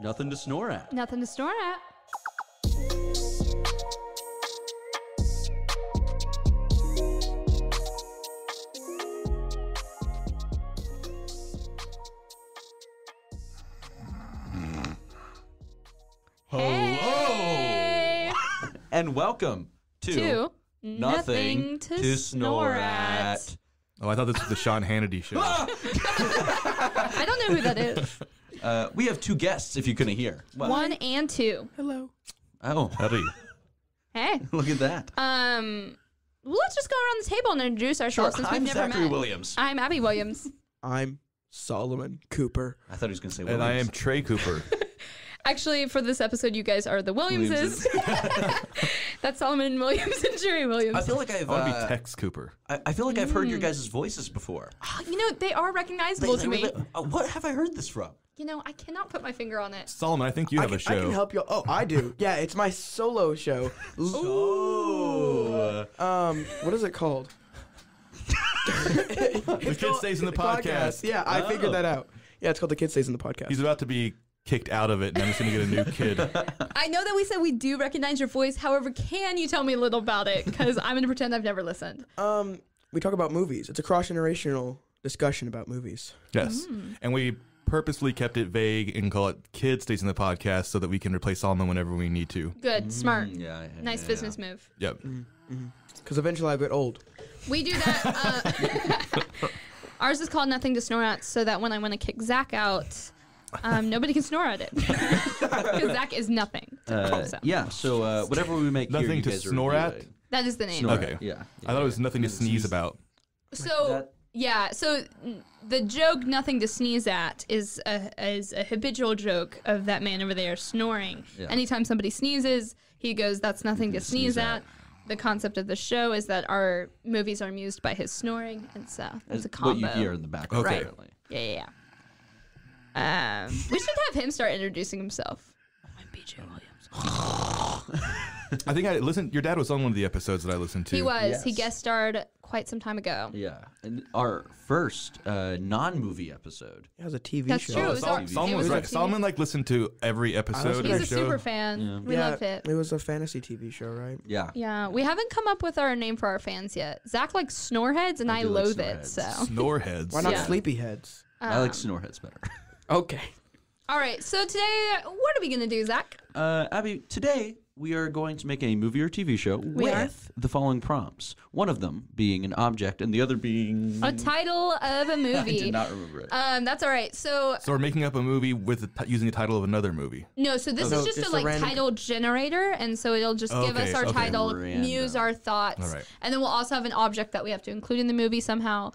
Nothing to snore at. Nothing to snore at. Hey. And welcome to Nothing to Snore At. Oh, I thought this was the Sean Hannity show. I don't know who that is. We have two guests, if you couldn't hear. Well, 1 and 2. Hello. Oh, Howdy. Hey. look at that. Let's just go around the table and introduce ourselves since we've I'm never Zachary met. Williams. I'm Abbie Williams. I'm Solomon Cooper. I thought he was going to say And Williams. I am Trey Cooper. Actually, for this episode, you guys are the Williamses. That's Solomon Williams and Jerry Williams. I feel like I've. I want to be Tex Cooper. I feel like I've heard your guys' voices before. You know, they are recognizable to me. What have I heard this from? You know, I cannot put my finger on it. Solomon, I think you have a show. I can help you. Oh, I do. Yeah, it's my solo show. Ooh. What is it called? The Kid Stays in the Podcast. Yeah, I figured that out. Yeah, it's called The Kid Stays in the Podcast. He's about to be kicked out of it, and I'm just going to get a new kid. I know that we said we do recognize your voice. However, can you tell me a little about it? Because I'm going to pretend I've never listened. We talk about movies. It's a cross-generational discussion about movies. Yes. And we purposely kept it vague and call it Kid Stays in the Podcast so that we can replace Solomon whenever we need to. Good, smart, Yeah. nice business move. Yep. Because eventually I get old. We do that. Ours is called Nothing to Snore At, so that when I want to kick Zach out, nobody can snore at it. Because Zach is nothing. So. Yeah, so whatever we make here, Nothing you to guys are snore at? reviewing. That is the name. Snore Okay. at, yeah. I thought it was nothing to sneeze about. So the joke "nothing to sneeze at" is a habitual joke of that man over there snoring. Yeah. Anytime somebody sneezes, he goes, "That's nothing to sneeze at." The concept of the show is that our movies are amused by his snoring, and so it's a combo. What you hear in the background. Okay. Apparently. Yeah. We should have him start introducing himself. I'm BJ Williams. I think I listened. Your dad was on one of the episodes that I listened to. He was. Yes. He guest starred quite some time ago. Yeah, and our first non-movie episode. It was a TV That's show. true. It was our- Solomon it was was right. a Solomon listened to every episode of He's the a show. super fan. Yeah. We loved it. It was a fantasy TV show, right? Yeah. Yeah, we haven't come up with our name for our fans yet. Zach likes snoreheads, and I do like loathe it. snoreheads. So, Snoreheads. Why not Yeah. Sleepyheads? I like Snoreheads better. Okay. all right. So today, what are we gonna do, Zach? Abby, today we are going to make a movie or TV show with the following prompts. One of them being an object, and the other being A title of a I movie. did not remember it. That's all right. So So we're making up a movie with using the title of another movie. no, so this So is just just a a like random- title generator, and so it'll just give us Okay, our okay. title, Random. muse our thoughts, All right. and then we'll also have an object that we have to include in the movie somehow.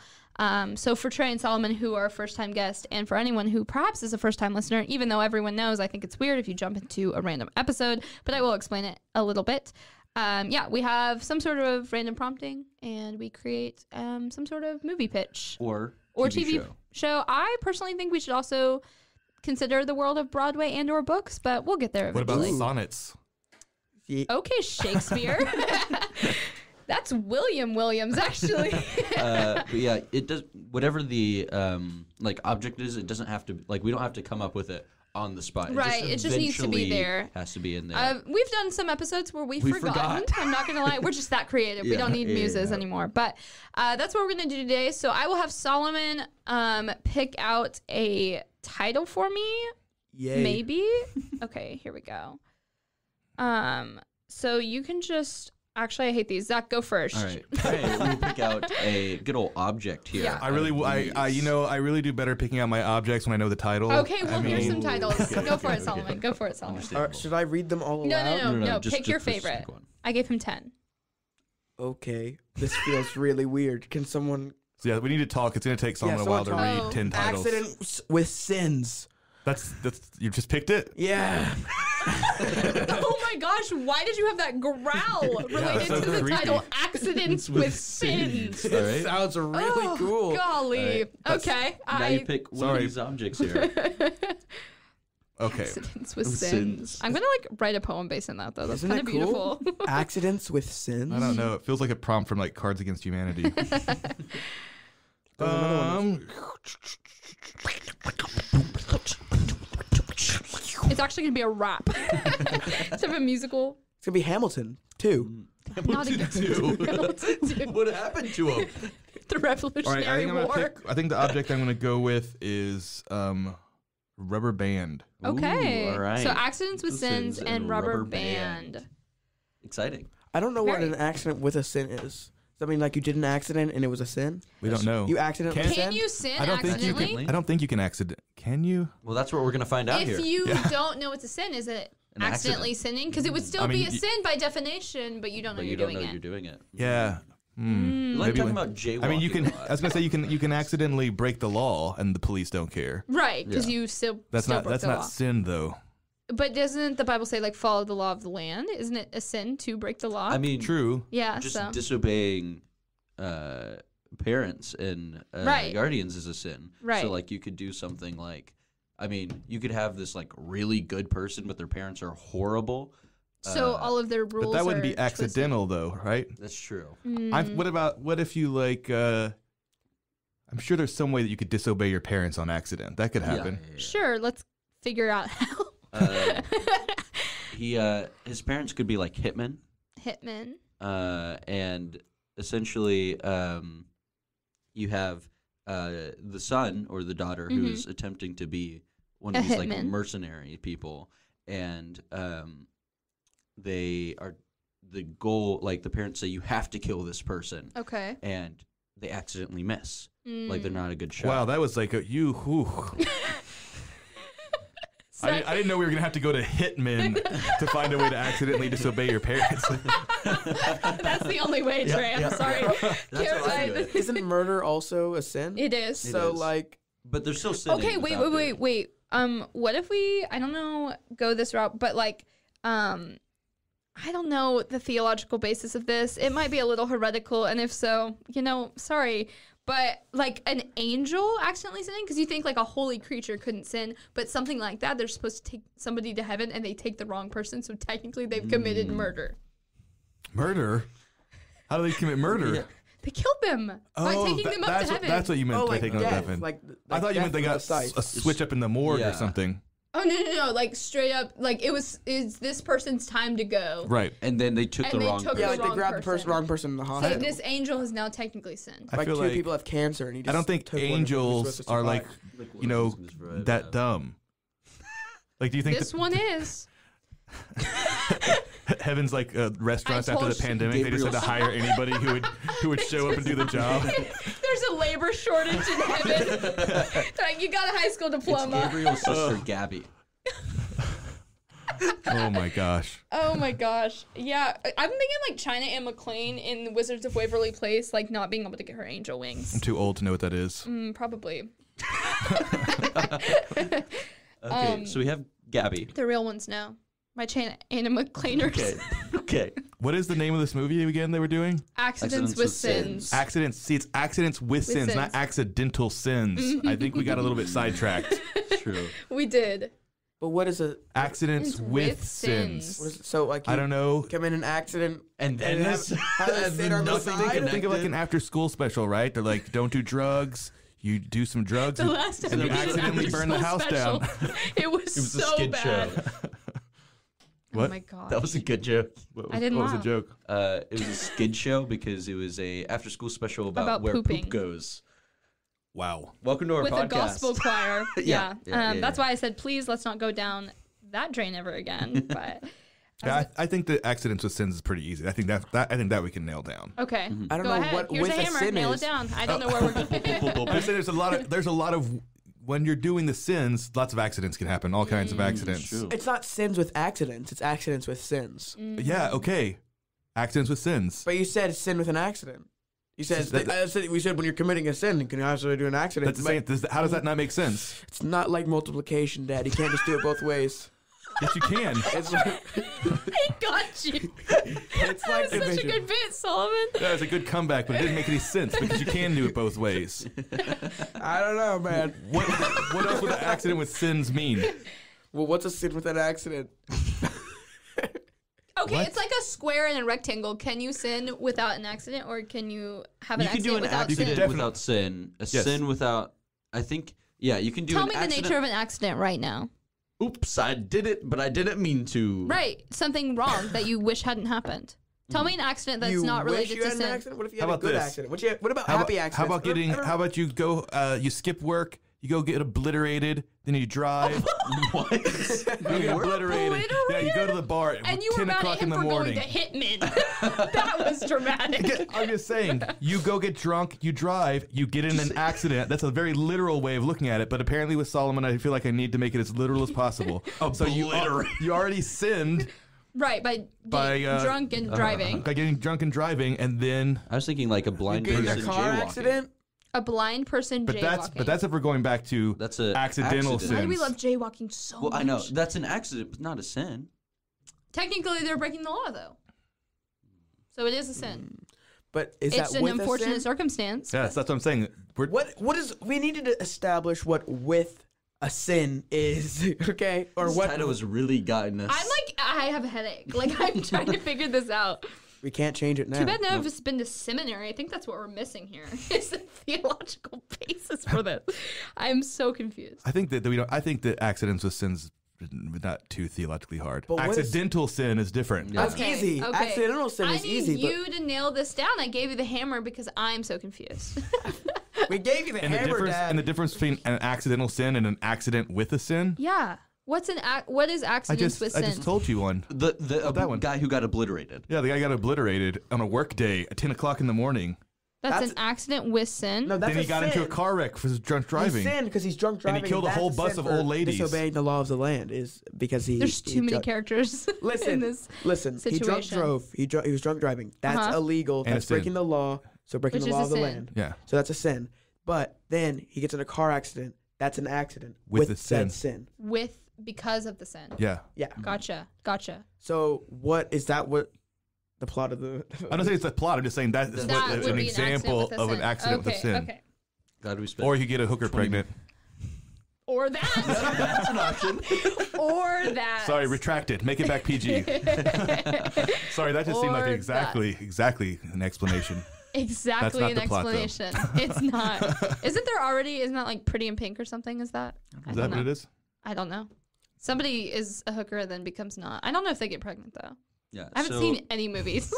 So for Trey and Solomon, who are first-time guests, and for anyone who perhaps is a first-time listener, even though everyone knows, I think it's weird if you jump into a random episode, but I will explain it a little bit. We have some sort of random prompting, and we create some sort of movie pitch or TV show. I personally think we should also consider the world of Broadway and or books, but we'll get there What eventually. about sonnets? Okay, Shakespeare. That's William Williams, actually. But yeah, it does whatever the like object is. It doesn't have to we don't have to come up with it on the spot. Right, it just needs to be eventually there. Has to be in there. We've done some episodes where we've forgotten. forgot. I'm not going to lie. We're just that creative. We Yeah, don't need yeah, muses yeah. anymore. But that's what we're going to do today. So I will have Solomon pick out a title for me. Yay. Maybe. Okay, here we go. So you can just... Actually, I hate these. Zach, go first. All right, Trey, we'll pick out a good old object here. Yeah. I really do better picking out my objects when I know the title. Okay, well, here's some mean- titles. Go for it, Solomon. Go for it, Solomon. Should I read them all aloud? No. just- Pick your just pick favorite. one. I gave him 10. Okay. This feels really weird. Can someone... So yeah, we need to talk. It's going to take Solomon a while to someone talk. read 10 titles. Accident with sins. That's you just picked it? Yeah. Oh my gosh, why did you have that growl related so to the creepy. title Accidents with Sins? All right. Sounds really cool. Golly. All Okay. Now you pick one of Sorry. these objects here. Okay. Accidents with With sins. sins. I'm going to write a poem based on that, though. That's Isn't kind of it cool? beautiful. Accidents with sins? I don't know. It feels like a prompt from Cards Against Humanity. There's another one. It's actually going to be a rap. Instead of a musical. It's gonna be Hamilton too. Not again. Hamilton 2. What happened to him? The All right, Revolutionary War. I think the object I'm gonna go with is rubber band. Okay. Ooh, all right. So accidents with sins and rubber band. Exciting. I don't know what Very. an accident with a sin is. Does that mean like you did an accident and it was a sin? We don't know. You accidentally Can- Can sin? you sin I don't think you accidentally? can. I don't think you can accident. Can you? Well, that's what we're gonna find out If here. you don't know it's a sin, is it An accidentally accident. sinning? Because it would still I mean, be a sin by definition, but you don't know but you're you don't doing know it. you're doing it. Yeah. You like Maybe talking when- about jaywalking. I mean, you can. a lot. I was gonna say you can accidentally break the law and the police don't care. Right, because Yeah. you still That's still not. broke That's the not law. sin though. But doesn't the Bible say like follow the law of the land? Isn't it a sin to break the law? I mean, True. yeah. just So disobeying parents and Right. guardians is a sin. Right. So like you could do something like, I mean, you could have this like really good person, but their parents are horrible. all of their rules. But that wouldn't are be accidental though, right? That's true. What if you like? I'm sure there's some way that you could disobey your parents on accident. That could happen. Sure, let's figure out how. His parents could be like hitmen, Hitman. and essentially, you have the son or the daughter who is attempting to be one of A these like hitman. mercenary people, and they are the goal. Like the parents say, you have to kill this person, Okay. and they accidentally miss. Like they're not a good shot. Wow, that was like you. I didn't know we were gonna have to go to hitmen to find a way to accidentally disobey your parents. That's the only way, Trey. I'm sorry. That's how I do it. Isn't murder also a sin? It is. So is. like But they're still sinning. Okay, wait. What if we, I don't know, go this route, but like, I don't know the theological basis of this. It might be a little heretical, and if so, sorry. But like an angel accidentally sinning, because you think like a holy creature couldn't sin, but something like that, they're supposed to take somebody to heaven and they take the wrong person, so technically they've committed murder. Murder? How do they commit murder? Yeah. They killed them by taking them up to heaven. That's what you meant by like taking them to death, heaven. I I thought you meant they got sight. a switch up in the morgue or Yeah. something. Oh no! Like straight up, like is this person's time to go? Right. And then they took And the they wrong took person. Yeah, the like they wrong grabbed the person. wrong person in the So hospital. this angel has now technically sinned. I like feel two like people have cancer and he just I don't think took one of them who was angels supposed to are like survive. that dumb. Like, do you think This that one is. heaven's like restaurants I after told the pandemic? They just had to hire anybody who would show up and do the job. There's a labor shortage in heaven. They're like, you got a high school It's diploma. Gabriel's sister, Gabby. Oh my gosh. Oh my gosh. Yeah, I'm thinking like China and McClane in Wizards of Waverly Place, like not being able to get her angel I'm wings. too old to know what that is. Probably. Okay, so we have Gabby. The real ones know. My China and McClaners. Okay. Okay. What is the name of this movie again they were doing? Accidents with sins. Accidents. See, it's accidents with sins, sins. not accidental sins. I think we got a little bit sidetracked. True. We did. But what is a Accidents It's with with sins. sins. what is it? So like you I don't know. come in an accident And then and this have a sin on the nothing side? Think of like an after-school special, right? They're like, don't do drugs. You do some drugs, The last time and we you did an accidentally burn the after-school house special, down. It was It was a so skid bad. show. What? Oh my god. That was a good joke. I didn't What was laugh. the joke? It was a skid show because it was a after-school special about where pooping. poop goes. Wow. Welcome to our With podcast. a gospel choir. Yeah. Yeah, That's why I said, please, let's not go down that drain ever again. But Yeah, I think the accidents with sins is pretty easy. I think that we can nail down. okay, I don't go know ahead. what Here's with a a hammer. sin Nail is. it down. I don't know where we're going. I say there's a lot of when you're doing the sins, lots of accidents can happen. All kinds of accidents. True. It's not sins with accidents, it's accidents with sins. Yeah. Okay. Accidents with sins. But you said sin with an accident. You said, That- we said when you're committing a sin, you can also do an accident. That's the same. How does that not make sense? It's not like multiplication, Dad. You can't just do it both ways. Yes, you can. It's like, I got you. it's like That was such a division. good bit, Solomon. That was a good comeback, but it didn't make any sense because you can do it both ways. I don't know, man. What else would an accident with sins mean? Well, what's a sin with an accident? Okay, What? it's like a square and a rectangle. Can you sin without an accident, or can you have an You can accident do an without accident sin? definitely- without sin. A Yes. sin without. I think. Yeah, you can do Tell an me accident. the nature of an accident right now. oops, I did it, but I didn't mean to. Right. Something wrong that you wish hadn't happened. Tell me an accident that's You not wish related you to had an sin. accident? What if you How had a about good this? accident? What about happy accidents? How about you go? You skip work. You go get obliterated. Then you drive. What? You get obliterated. Yeah, you go to the bar at And you were 10 mad at o'clock in him the for morning. going to Hitman. That was dramatic. I'm just saying, you go get drunk, you drive, you get in an accident. That's a very literal way of looking at it, but apparently with Solomon, I feel like I need to make it as literal as possible. So you already sinned Right, by getting drunk and driving. by getting drunk and driving, and then. I was thinking like a blind Getting person a car jaywalking. accident? A blind person jaywalking. But that's if we're going back to That's a accidental accident. sins. Why do we love jaywalking so Well, much? I know that's an accident, but not a sin. Technically, they're breaking the law, though. So it is a sin. But is It's that an with a unfortunate sin? circumstance. Yes, that's what I'm saying. What is we needed to establish what with a sin is, okay? Or This what title has really gotten us. I have a headache. Like, I'm trying to figure this out. we can't change it now. Too bad none of us have been to seminary. I think that's what we're missing here. Is the theological basis for this. I'm so confused. I think that we don't. I think that accidents with sins are not too theologically hard. But what is- Accidental sin is different. That's easy. Okay. Accidental sin I is need easy, you to nail this down. I gave you the hammer because I'm so confused. but we gave you the And the hammer, difference Dad. and the difference between an accidental sin and an accident with a sin. Yeah. What is accidents with I sin? just told you one. the that one. guy who got obliterated. Yeah, the guy got obliterated on a work day at 10 o'clock in the morning. That's an accident with sin. No, that's Then he got into a car wreck for his drunk driving. He sinned because he's drunk driving. And he killed a that's whole sin bus of for old ladies. Disobeying the law of the land is because he. There's too many characters Listen, in this listen. He drunk situation. drove. He was drunk driving. That's Uh-huh. illegal. And That's a sin. breaking the law. So breaking Which the is law a of the sin. land. Yeah. So that's a sin. But then he gets in a car accident. That's an accident With the sin. said sin. because of the sin. Yeah. Yeah. Gotcha. So what is that? What the plot of the? I'm not saying it's a plot. I'm just saying that is That what, would an be example an accident with a of an sin. accident with a sin. Okay. God, we spent. Or you get a hooker 20 pregnant. Or that. That's an option. Or that. Sorry, retracted. Make it back PG. Sorry, that just seemed like Or exactly an explanation. Exactly That's not an the plot, though. explanation. It's not. Isn't that like Pretty in Pink or something? Is that? Is that what it is? I don't know. Somebody is a hooker then becomes not. I don't know if they get pregnant though. Yeah. I haven't seen any movies.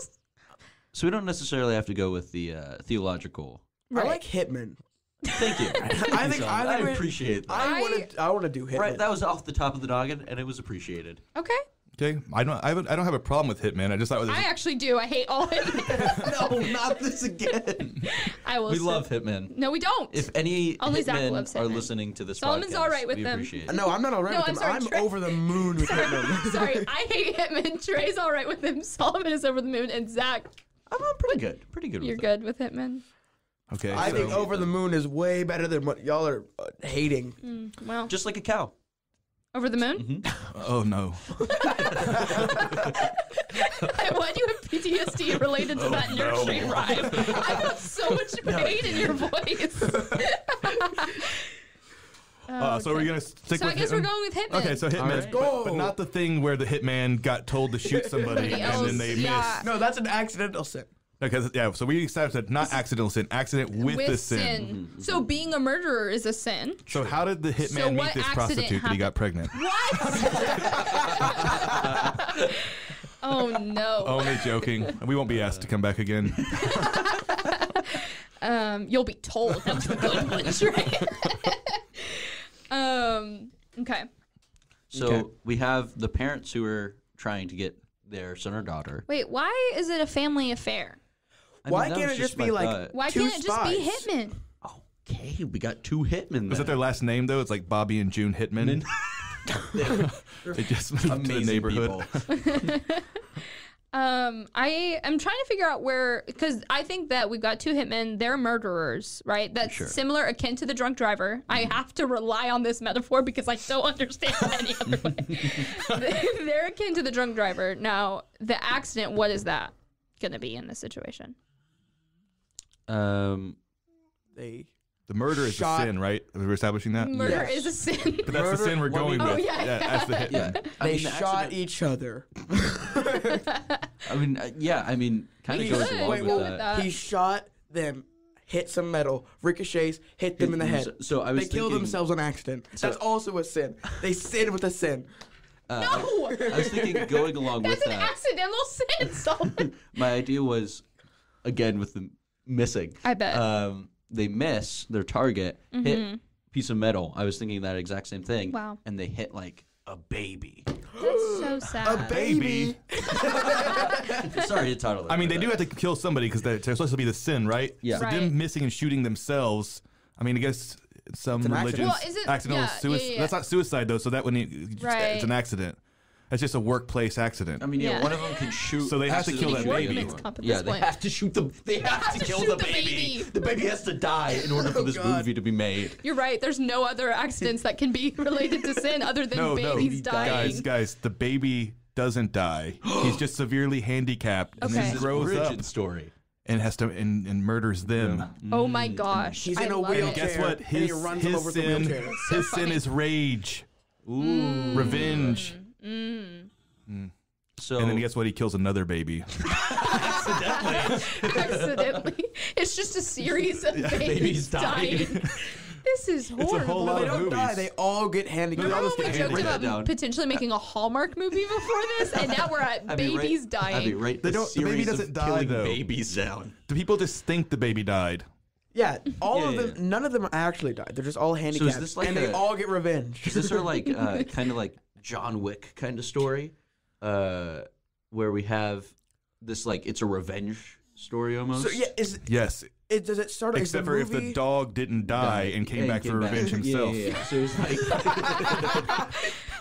So we don't necessarily have to go with the theological. I like Hitman. Thank you. I appreciate that. I want to do Hitman. Right, that was off the top of the noggin, and it was appreciated. Okay. Okay, I don't have a problem with Hitman. I just thought it was I actually do. I hate all Hitman. No, not this again. I will. We love Hitman. No, we don't. If any Only Zach Hitmen loves are Hitman. listening to this Solomon's podcast, all right with we them. appreciate it. No, I'm not all right No, with I'm him. sorry, I'm Trey. over the moon with Hitman. Sorry, I hate Hitman. Trey's all right with him. Solomon is over the moon, and Zach, I'm pretty good. Pretty good you're with good with Hitman. okay. I so- think over the moon is way better than what y'all are hating. Well, it. Just like a cow. over the moon. Oh no. Why do you have PTSD related to that nursery rhyme? I got so much pain in your voice. So we're gonna stick So with I guess Hitman? we're going with Hitman. Okay, so Hitman, right. but not the thing where the hitman got told to shoot somebody Somebody and then they else, yeah. missed. No, that's an accidental sin. Okay, yeah. So we established not accidental sin, accident with the sin. So being a murderer is a sin. So how did the So hitman meet what this accident prostitute that he got pregnant? What? Oh no. Only joking. We won't be asked to come back again. You'll be told. That's a good one, Trey. Okay. So Okay. we have the parents who are trying to get their son or daughter. Wait, why is it a family affair? I Why that can't was it just my be like thought. Why two can't it just be spies? Hitman? Okay, we got two hitmen. Was that their last name though? It's like Bobby and June Hitman. They just moved to the Amazing neighborhood. people. I am trying to figure out where, because I think that we've got two hitmen. They're murderers, right? That's Sure. similar, akin to the drunk driver. I have to rely on this metaphor because I don't understand it any other way. They're akin to the drunk driver. Now, the accident, what is that going to be in this situation? They The murder is Shot. a sin, right? We're establishing that. Murder Yes. is a sin. But that's the sin we're going Oh, with. yeah. As the hitman. Yeah, they the shot accident- each other. I mean, kind of We goes could along wait, with go that. with that. He shot them hit some metal, ricochets, hit them in the head. So I was They kill thinking- themselves on accident. That's also a sin. They sin with a sin. No! I was thinking going along with That's an that. accidental sin, Solomon. My idea was, again, with the missing. I bet. They miss their target, hit piece of metal. I was thinking that exact same thing. Wow. And they hit like a baby. That's so sad. Baby. Sorry to toddler. I mean, they do have to kill somebody because they're supposed to be the sin, right? Yeah. So Right. them missing and shooting themselves. I mean, I guess some an religions accident. Well, is it- accidental yeah, suicide. yeah. That's not suicide though. So that wouldn't. Right. It's an accident. That's just a workplace accident. I mean, yeah, Yeah. one of them can shoot. So they have to kill that accidentally baby. shoot the Workman's comp at Yeah, this they point. have to shoot the. They have to kill shoot the the baby. baby. The baby has to die in order for this movie to be made. You're right. There's no other accidents that can be related to sin other than no, babies dying. guys, the baby doesn't die. He's just severely handicapped and Okay. then This grows origin up story. and has to and murders them. Oh my gosh. He's in I a love wheelchair. it. Guess what? And he runs him over with the sin, wheelchair. his sin is rage, revenge, So and then guess what? He kills another baby. Accidentally. It's just a series of babies dying. This is horrible. a whole lot They of don't movies. die. They all get handicapped. Remember when we Write joked that about down. potentially making a Hallmark movie before this, and now we're at babies dying? Abby, write They the don't- the baby series doesn't of die, killing though. babies down. The people just think the baby died. Yeah, all of Yeah, them. None of them actually died. They're just all handicapped, this like and they a- all get revenge. Is this our like kind of like John Wick kind of story, where we have this like it's a revenge story almost? So yeah, Yes, does it start? is except the for if movie, the dog didn't die and came back for revenge himself. Yeah. So it's like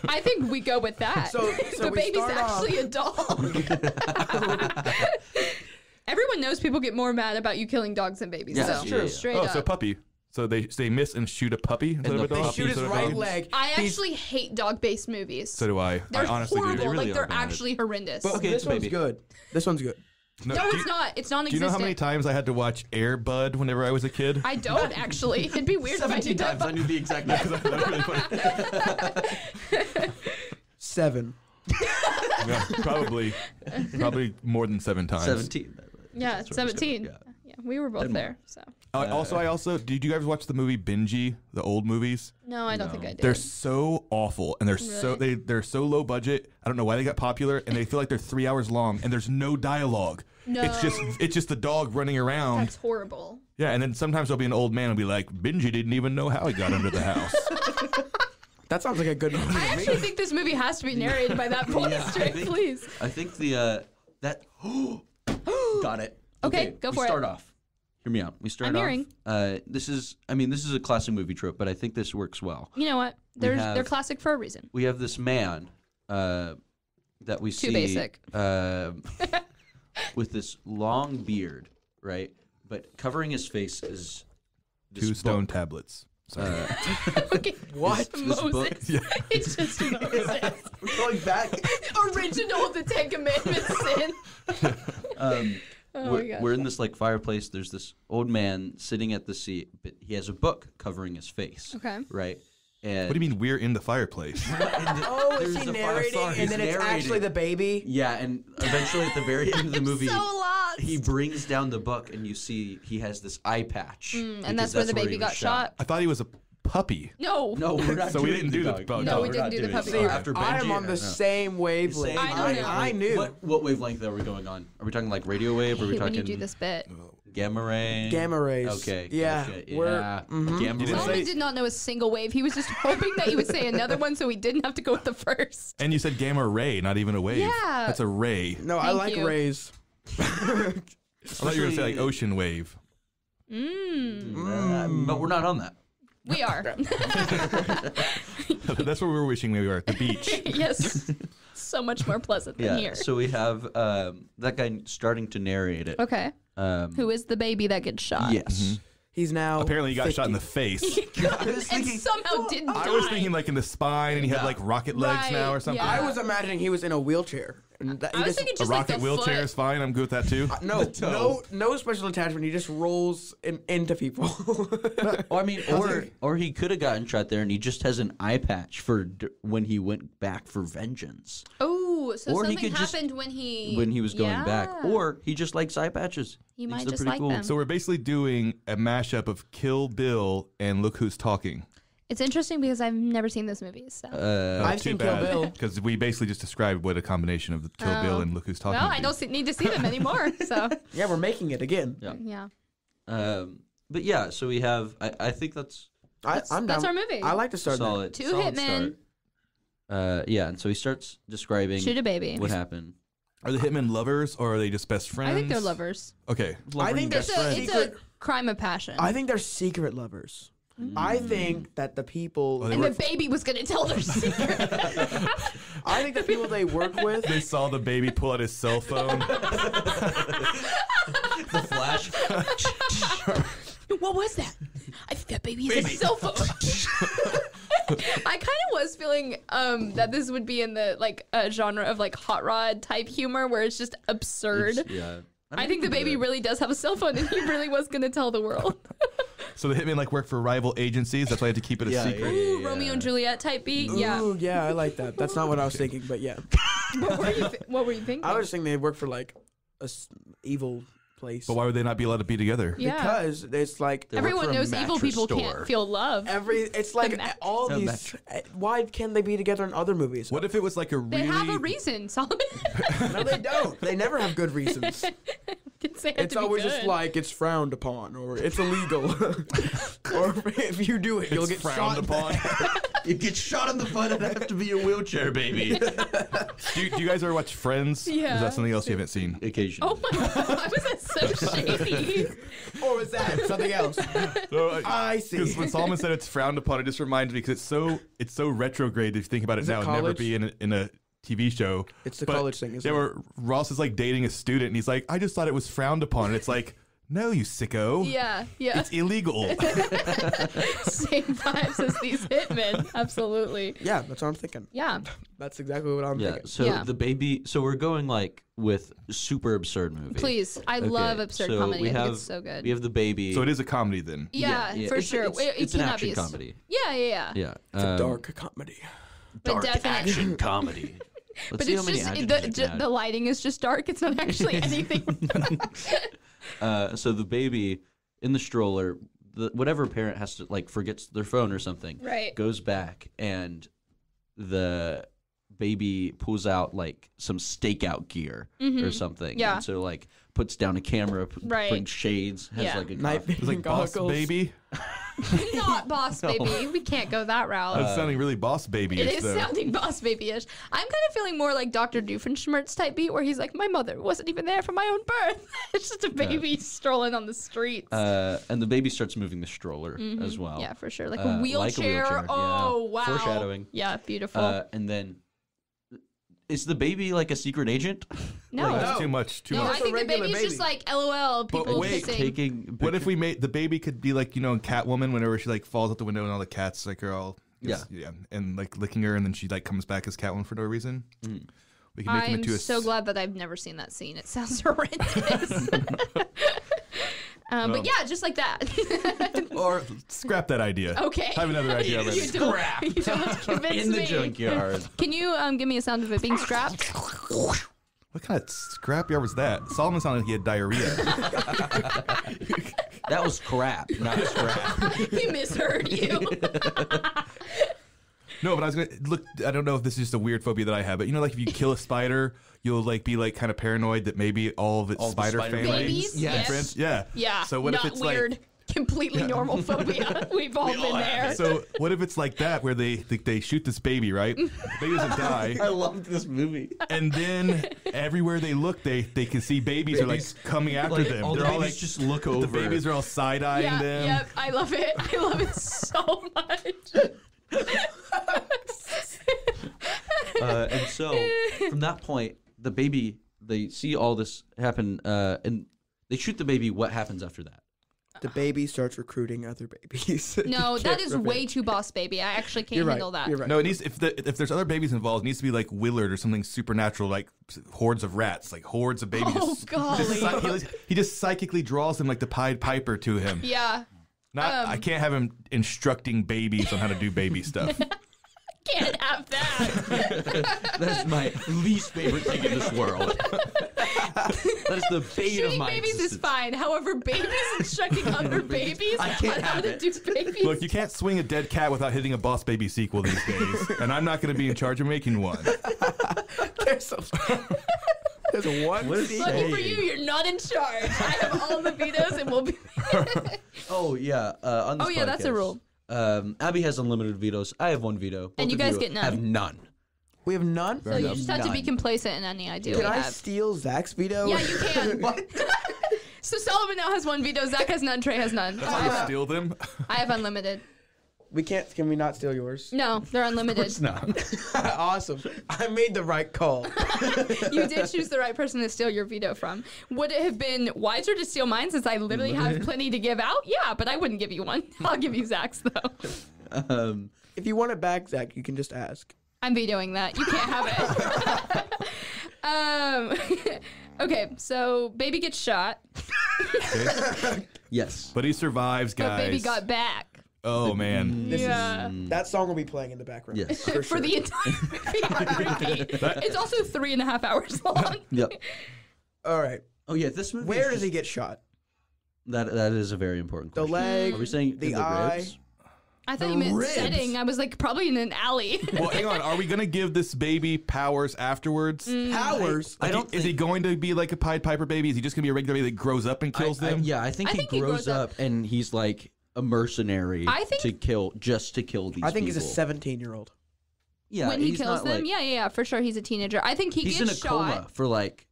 I think we go with that. So the we baby's start off- actually a dog. Everyone knows people get more mad about you killing dogs than babies. Yeah, so that's true. straight Oh, up. so puppy. So they miss and shoot a puppy instead of a the dog. they shoot his instead of a right dog? leg. I He's- actually hate dog-based movies. So do I. They're I honestly horrible. do. They really like are they're bad. actually horrendous. But Okay, this it's a one's baby. good. This one's good. no, it's not. It's Do you non-existent. know how many times I had to watch Air Bud whenever I was a kid? I don't actually. It'd be weird if I 17 did times. I that. knew the exact number. That was really funny. 7. Yeah, probably more than 7 times. 17. Yeah, That's where I was going, 17. yeah. Yeah, we were both 10 more. there. So I also did you guys watch the movie Benji, the old movies? no, I don't think I did. They're so awful and they're so low budget. I don't know why they got popular and they feel like they're 3 hours long and there's no dialogue. No. It's just the dog running around. That's horrible. Yeah, and then sometimes there'll be an old man and be like, Benji didn't even know how he got under the house. That sounds like a good movie I to me. actually think this movie has to be narrated by that voice, Yeah, I Trey, think- please. I think the that got it. Okay, go for we it. start off. Hear me out. We start I'm off. hearing. This is a classic movie trope, but I think this works well. You know what? They're have- classic for a reason. We have this man that we see basic. with this long beard, right? But covering his face is this 2 stone book. tablets. Sorry. Okay. What? This book? Moses. It's just Moses. We're going back. Original of the Ten Commandments sin. Oh my gosh. We're in this like fireplace. There's this old man sitting at the seat, but he has a book covering his face. Okay. Right. And What do you mean we're in the fireplace? Oh, is There's he a narrating, firestar. and He's then it's narrating. actually the baby? Yeah, and eventually at the very end of the movie, so lost. he brings down the book, and you see he has this eye patch. and because that's where the he baby was got shot. I thought he was a puppy. No. No, we're not. So we doing didn't do the dog. dog. No, we we're didn't not do the doing puppy it. part. After I am Benji- on the same wavelength. Same I know. I knew. What wavelength are we going on? Are we talking like radio wave? Or are we Hate when talking you do this bit. gamma ray? Gamma rays. Okay. Yeah, Gotcha. we're- Yeah. mhm. Gamma You didn't ray. Solomon did not know a single wave. He was just hoping that you would say another one so he didn't have to go with the first. And you said gamma ray, not even a wave. Yeah. That's a ray. No, I Thank like you. rays. I thought you were going to say like ocean wave. But we're not on that. We are. That's where we were wishing we were at the beach. Yes. So much more pleasant than Yeah. here. So we have that guy starting to narrate it. Okay. Who is the baby that gets shot? Yes. He's now Apparently he got 50. shot in the face. And somehow didn't die. I was thinking like in the spine and he had like rocket legs Right, now or something. yeah. I was imagining he was in a wheelchair. And that, I was thinking A just like rocket the wheelchair foot. is fine. I'm good with that too. no special attachment. He just rolls into people. Well, I mean, or he could have gotten shot there, and he just has an eye patch for when he went back for vengeance. Oh, Oh, so Or he something could just- happened when he was going back, or he just likes eye patches. He Thinks might they're just pretty like cool. them. So we're basically doing a mashup of Kill Bill and Look Who's Talking. It's interesting because I've never seen those movies. So. I've seen Kill Bill. Because we basically just described what a combination of the Kill Bill and Look Who's Talking. Well, would I be. don't need to see them anymore. So Yeah, we're making it again. Yeah. yeah, But yeah, so we have. I think that's I'm that's down. our movie. I like to start there. solid. Two solid hitmen. start. Yeah, and so he starts describing Shoot a baby. what happened. Are the hitmen lovers or are they just best friends? I think they're lovers. Okay. I think It's they're a secret. crime of passion. I think they're secret lovers. I think that the people. Oh, they and the work- baby was going to tell their secret. I think the people they work with. They saw the baby pull out his cell phone. The flash. What was that? I think that baby is a cell phone. I kind of was feeling that this would be in the genre of hot rod type humor where it's just absurd. Yeah. I think the baby really does have a cell phone and he really was going to tell the world. So the hitmen work for rival agencies. That's why I had to keep it a Yeah, secret. Ooh, Romeo and Juliet type beat. Yeah. Ooh, yeah, I like that. That's not what I was thinking, but yeah. What were you thinking? I was thinking they work for evil place. But why would they not be allowed to be together? Yeah. Because it's like They work Everyone for a knows evil mattress people store. can't feel love. it's like mattress. all A these. Why can't they be together in other movies? What if it was a really... They have a reason, Solomon. No, they don't. They never have good reasons. It's always just it's frowned upon or it's illegal. Or if you do it, you'll get frowned shot. upon. You get shot in the butt and have to be a wheelchair baby. do you guys ever watch Friends? Yeah. Is that something else you haven't seen? Occasionally. Oh my god, why was that so shady? Or was that something else? I see. Because when Solomon said it's frowned upon, it just reminds me because it's so retrograde if you think about it Is it now. It'd never college? be in a TV show. It's the But college thing, isn't yeah, it? where Ross is dating a student and he's like, I just thought it was frowned upon. And it's like, no, you sicko. Yeah, yeah. It's illegal. Same vibes as these hitmen. Absolutely. Yeah, that's what I'm thinking. Yeah. That's exactly what I'm Yeah. thinking. So Yeah. the baby. So we're going with super absurd movie. Please. I Okay, love absurd so comedy. we I think have it's so good. We have the baby. So it is a comedy then. yeah, for It's- sure. It's it an cannot action be comedy. Yeah. Yeah. It's a dark comedy. But dark definitely. action comedy. Let's But see it's how many just adjectives you can add. the lighting is just dark. It's not actually anything. So the baby in the stroller, whatever parent has to forgets their phone or something, Right. goes back and the baby pulls out some stakeout gear or something. Yeah. And so puts down a camera, Right. brings shades, has Yeah. a Night It's like Boss goggles. Baby. Not Boss Baby. We can't go that route. That's sounding really Boss Baby-ish. It is though. sounding Boss Baby-ish. I'm kind of feeling more like Dr. Doofenshmirtz type beat, where he's like, my mother wasn't even there for my own birth. It's just a baby strolling on the streets. and the baby starts moving the stroller as well. Yeah, for sure. Like Uh, a like a wheelchair. wheelchair, Oh, yeah. wow. Foreshadowing. Yeah, beautiful. And then, is the baby a secret agent? no. That's No. too much. Too No, much. I Just a think the regular baby's just baby. LOL, people wait, kissing. Taking. What if we made the baby could be in Catwoman whenever she falls out the window and all the cats are all Yeah. and licking her and then she comes back as Catwoman for no reason. We can make him I'm into a so glad that I've never seen that scene. It sounds horrendous. But yeah, just like that. or scrap that idea. Okay. I have another idea already. You don't convince in the me. junkyard? Can you give me a sound of it being scrapped? What kind of scrapyard was that? Solomon sounded like he had diarrhea. That was crap, not scrap. He misheard you. No, but I was gonna look. I don't know if this is just a weird phobia that I have, but if you kill a spider, you'll be kind of paranoid that maybe all of its All the spider spider family, Babies? Yes. friends, yeah, Yeah. So what not if it's weird? Completely normal phobia. We've all been there. So what if it's like that where they shoot this baby, right? The baby doesn't die, I loved this movie. and then everywhere they look, they can see babies are coming after them. All They're the all babies just look over. the babies are all side eyeing Yeah, them. yep. I love it. I love it so much. And so from that point, the baby, they see all this happen, and they shoot the baby. What happens after that? The baby starts recruiting other babies. No, You that can't is prevent- way too Boss Baby. I actually can't You're right. handle that. You're right. No, it needs if there's other babies involved, it needs to be like Willard or something supernatural, like hordes of rats, like hordes of babies. Oh, golly. He just psychically draws them like the Pied Piper to him. Yeah. I can't have him instructing babies on how to do baby stuff. Can't have that. That's my least favorite thing in this world. That is the bane of my babies existence. is fine. However, babies instructing other babies I can't on how have to it. do babies. Look, you can't swing a dead cat without hitting a Boss Baby sequel these days, and I'm not going to be in charge of making one. There's one. What is he Lucky for saying? you, you're not in charge. I have all the vetoes, and we'll be. Oh yeah. On this That's a podcast, rule. Abby has unlimited vetoes. I have one veto. Both And you of guys get none. Have none. We have none. So you just have to be complacent in any idea Can we I have. steal Zach's veto? Yeah, you can. What? So Solomon now has one veto. Zach has none. Trey has none. That's how you steal them. I have unlimited. We can't. Can we not steal yours? No, they're unlimited. It's not. Awesome. I made the right call. You did choose the right person to steal your veto from. Would it have been wiser to steal mine since I literally have plenty to give out? Yeah, but I wouldn't give you one. I'll give you Zach's though. If you want it back, Zach, you can just ask. I'm vetoing that. You can't have it. Okay, so baby gets shot, Yes. But he survives, guys. but baby got back. Oh, man. That song will be playing in the background. Yes. For For sure. the entire movie on repeat. It's also 3.5 hours long. Yep. All right. Oh yeah. This movie. Where is does he just- get shot? That is a very important The question. leg. Are we saying the in the eye? ribs? I thought The you meant ribs. setting. I was like, probably in an alley. Well, hang on. Are we going to give this baby powers afterwards? Powers. Like, I don't is he think- going to be like a Pied Piper baby? Is he just going to be a regular baby that grows up and kills them? Yeah, I think I he think he grows grows up. up and he's like a mercenary I think- to kill these I think people. he's a 17-year-old. Yeah, when he he's kills not, them, like, yeah, for sure, he's a teenager. I think he he's gets in a shot. coma for like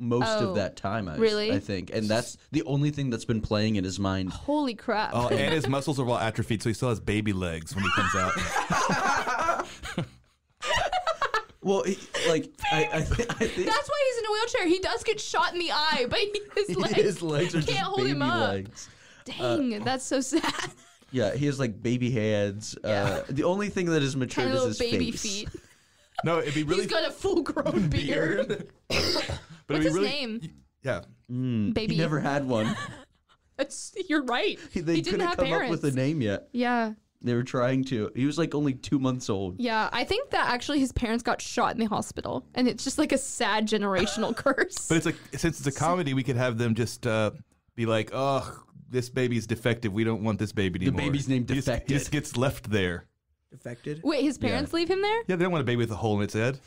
most Oh, of that time. really? I think, and that's the only thing that's been playing in his mind. Holy crap! Oh, and his muscles are all atrophied, so he still has baby legs when he comes out. Well, I think That's why he's in a wheelchair. He does get shot in the eye, but his legs are can't just hold him baby up. legs. Dang, that's so sad. Yeah, he has like baby hands. The only thing that is matured Kind of is little his baby face. feet. No, it'd be really. He's got a full-grown beard. but it'd What's be his really, name? Yeah. Baby. He never had one. You're right. They he didn't couldn't have come parents. up with a name yet. Yeah. They were trying to. He was like only 2 months old. Yeah, I think that actually his parents got shot in the hospital, and it's just like a sad generational curse. But it's like, since it's a comedy, we could have them just be like, oh, this baby's defective. We don't want this baby anymore. baby's named He just- Defected. He just gets left there. Defected. Wait, his parents leave him there? Yeah, they don't want a baby with a hole in its head.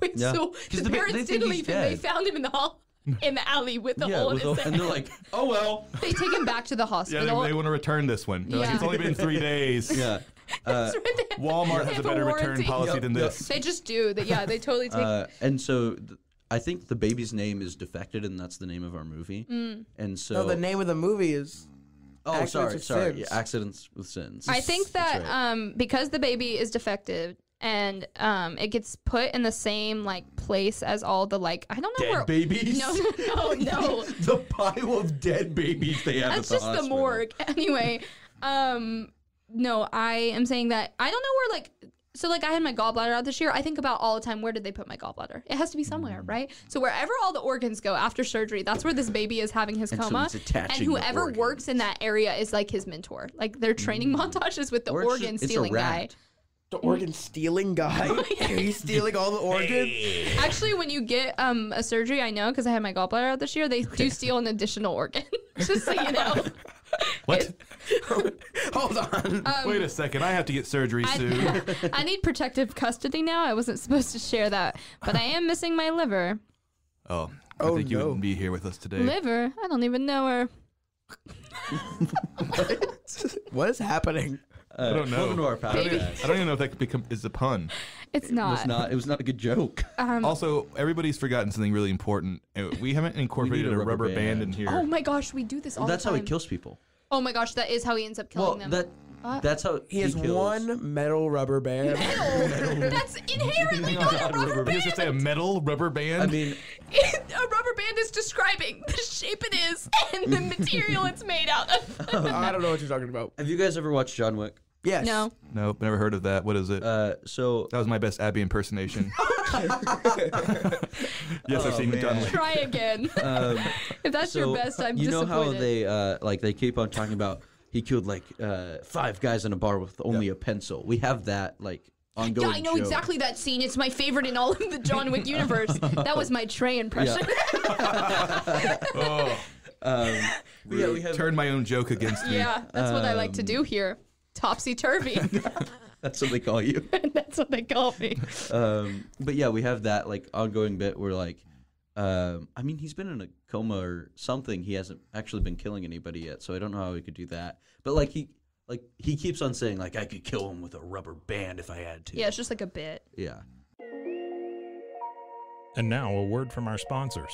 Wait, Yeah. so 'Cause his they parents think didn't he's leave him. They dead. found him in the hall, in the alley with the hole in his and head. they're like, oh well. They take him back to the Yeah, hospital. they want to return this one. They're like, Yeah. it's only been 3 days. Yeah. That's right, they- Walmart they has a have better return warranty. policy Yep, than yep. this. They just do. They totally take. And so I think the baby's name is Defected, and that's the name of our movie. And so. No, the name of the movie is. Oh, Accidents sorry. with Sorry. Sins. Yeah, Accidents with Sins. I think That's that right. because the baby is defective and it gets put in the same like place as all the like I don't know Dead where babies? No. The pile of dead babies they have That's at the just the hospital. morgue. Anyway, no, I am saying that I don't know where like so like I had my gallbladder out this year. I think about all the time, where did they put my gallbladder? It has to be somewhere, right? So wherever all the organs go after surgery, that's where this baby is having his And so coma. he's attaching And the whoever organs. works in that area is like his mentor. Like their training montages with the Or it's organ just- it's a stealing guy. rat. The organ stealing guy. He's stealing all the organs. Actually, when you get a surgery, I know because I had my gallbladder out this year, they do steal an additional organ. Just so you know. What? Hold on. Wait a second. I have to get surgery soon. I need protective custody now. I wasn't supposed to share that, but I am missing my liver. Oh, I Oh, think you no. wouldn't be here with us today. Liver? I don't even know her. What is happening? I don't know. Welcome to our I don't, even, podcast. I don't even know if that is a pun. It's It not. was not a good joke. Also, everybody's forgotten something really important. We haven't incorporated a a rubber rubber band band. in here. Oh my gosh, we do this all That's the how time. he kills people. Oh my gosh, that is how he ends up killing them. That's how He has kills. one metal rubber band. Metal. That's inherently not a rubber Did you band. just say a metal rubber band? I mean, A rubber band is describing the shape it is and the material it's made out of. I don't know what you're talking about. have you guys ever watched John Wick? Yes. No. nope, never heard of that. What is it? So That was my best Abbie impersonation. Yes, I've seen man. John Wick. Try again. If that's your best, I'm you know disappointed. how they keep on talking about he killed like 5 guys in a bar with only a pencil. We have that like ongoing I know joke. exactly that scene. It's my favorite in all of the John Wick universe. That was my Trey impression. We have Turned my own joke against me. Yeah, that's what I like to do here. Topsy-turvy. That's what they call you. That's what they call me. But yeah, we have that like ongoing bit where like, I mean, he's been in a coma or something. He hasn't actually been killing anybody yet, so I don't know how he could do that. But like he keeps on saying like I could kill him with a rubber band if I had to. Yeah, it's just like a bit. Yeah. And now a word from our sponsors.